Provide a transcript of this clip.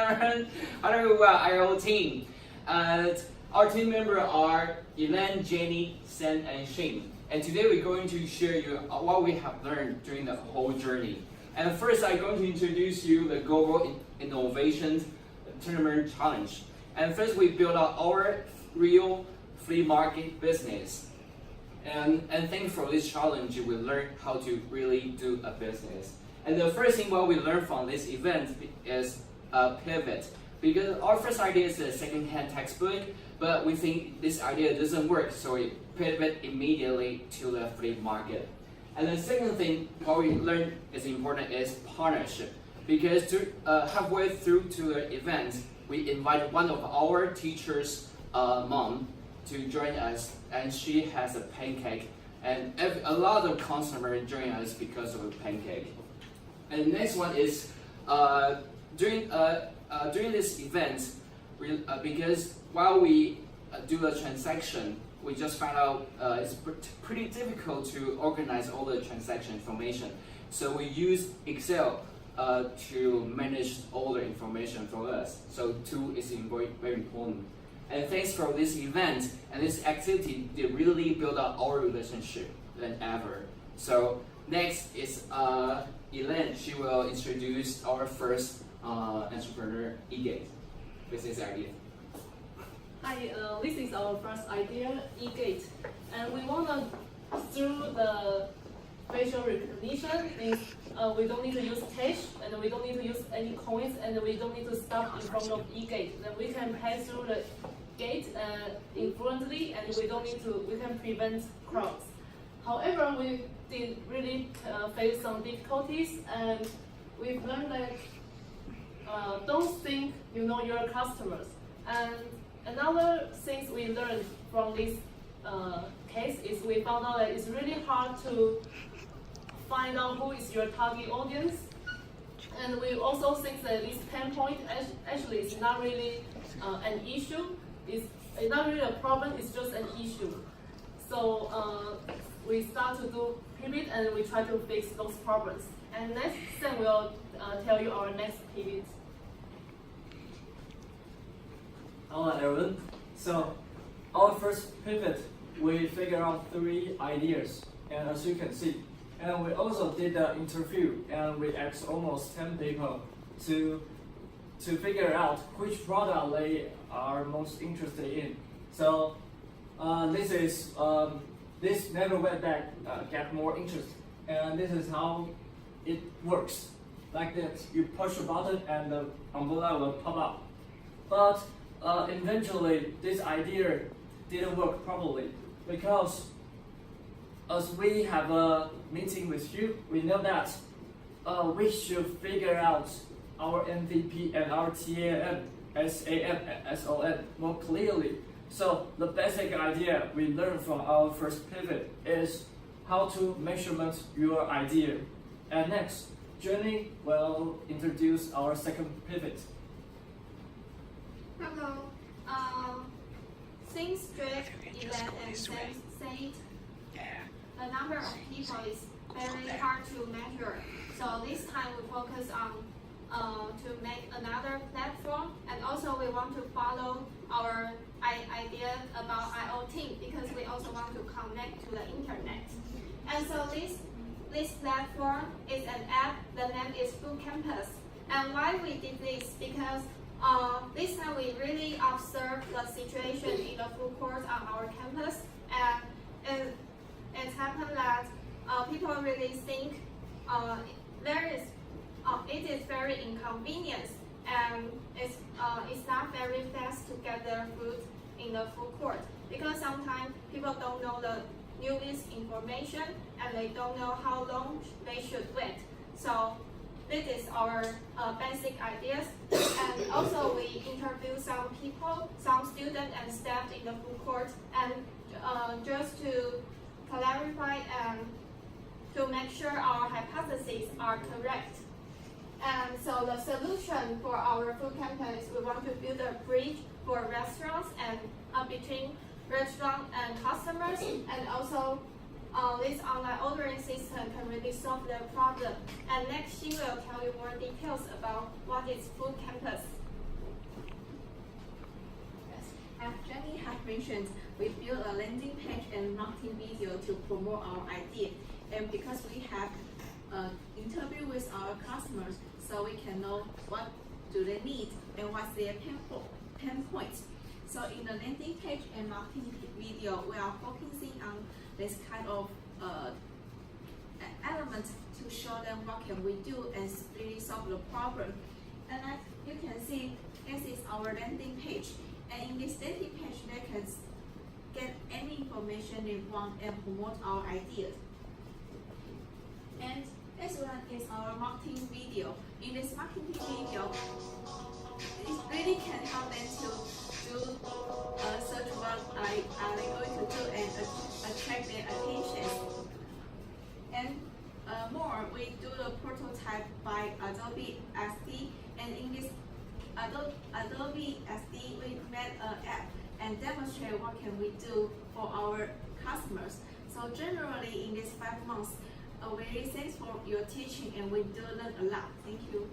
learn how to do IO team. Our team members are Elaine, Jenny, Sam, and Shane. And today we're going to share you what we have learned during the whole journey. And first, I'm going to introduce you the Global Innovation Tournament Challenge. And first, we built out our real flea market business. And thanks for this challenge, we learned how to really do a business. And the first thing what we learned from this event is a pivot. Because our first idea is a second-hand textbook, but we think this idea doesn't work, so we pivot immediately to the flea market. And the second thing what we learned is important is partnership. Because halfway through to the event, we invited one of our teachers' mom to join us, and she has a pancake, and a lot of customers join us because of a pancake. And the next one is during this event, because while we do a transaction, we just found out it's pretty difficult to organize all the transaction information. So we use Excel to manage all the information for us. So tool is very important. And thanks for this event and this activity, they really build up our relationship than ever. So next is Elaine. She will introduce our first entrepreneur, eGate, business idea. Hi, this is our first idea, eGate, and we want to, through the facial recognition, we don't need to use cash, and we don't need to use any coins, and we don't need to stop in front of eGate. Then we can pass through the gate fluently, and we can prevent crowds. However, we did really face some difficulties, and we've learned that don't think you know your customers. And another thing we learned from this case is we found out that it's really hard to find out who is your target audience. And we also think that this pain point actually is not really an issue. It's not really a problem, it's just an issue. So we start to do pivot and we try to fix those problems. And next, Sam will tell you our next pivot. Hello everyone. So our first pivot, we figured out 3 ideas, and as you can see, and we also did an interview, and we asked almost 10 people to figure out which product they are most interested in. So this never went back, get more interest, and this is how it works. Like this, you push a button and the umbrella will pop up. But eventually, this idea didn't work properly because as we have a meeting with you, we know that we should figure out our MVP and our TAM, SAM, and SOM more clearly. So the basic idea we learned from our first pivot is how to measurement your idea. And next, Jenny will introduce our second pivot. Hello. Since Drake, Elaine, and Sam said the number of people is very hard to measure, so this time we focus on to make another platform, and also we want to follow our idea about IoT because we also want to connect to the internet. And so this platform is an app. The name is Food Campus. And why we did this? Because this time we really observed the situation in the food court on our campus, and it happened that people really think it is very inconvenient, and it's not very fast to get their food in the food court because sometimes people don't know the newest information and they don't know how long they should wait. So this is our basic ideas, and also we interviewed some people, some students and staff in the food court, and just to clarify and to make sure our hypotheses are correct. And so the solution for our food campaign is we want to build a bridge for restaurants and between restaurant and customers, and also this online ordering system can really solve their problem. And next, she will tell you more details about what is Food Campus. mentioned, we build a landing page and marketing video to promote our idea. And because we have interview with our customers, so we can know what do they need and what's their pain points. So in the landing page and marketing video, we are focusing on this kind of element to show them what can we do and really solve the problem. And as you can see, this is our landing page. And in this landing page, they can get any information they want and promote our ideas. And this one is our marketing video. In this marketing video, it really can help them to do search what are they going to do and attract their attention. And more, we do the prototype by Adobe XD, and in this Adobe XD, we made an app and demonstrate what can we do for our customers. So generally, in these 5 months, we really thanks for your teaching, and we do learn a lot. Thank you.